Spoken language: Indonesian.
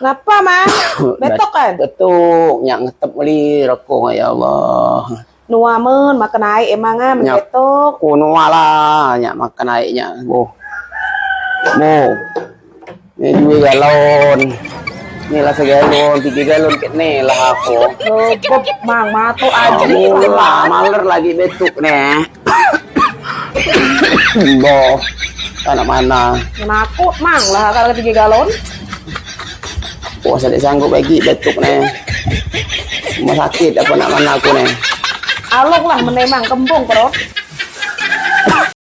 Ngapa, Mang? Betok kan? Betuk, nyak ngetep meli rokok ya Allah. Nuamen makan air emang betok. Kuno lah, nyak makan airnya, Bu. Ini 2 galon. Inilah segalon, 3 galon nih lah aku. Lobop Mang mato aja lah, maler lagi betuk nih. Boh, mana-mana. Menakut Mang lah kalau 3 galon. Wah, saya sanggup lagi betuk nih. Rumah sakit apa nak mana aku nih. Alok lah menemang kembung perut.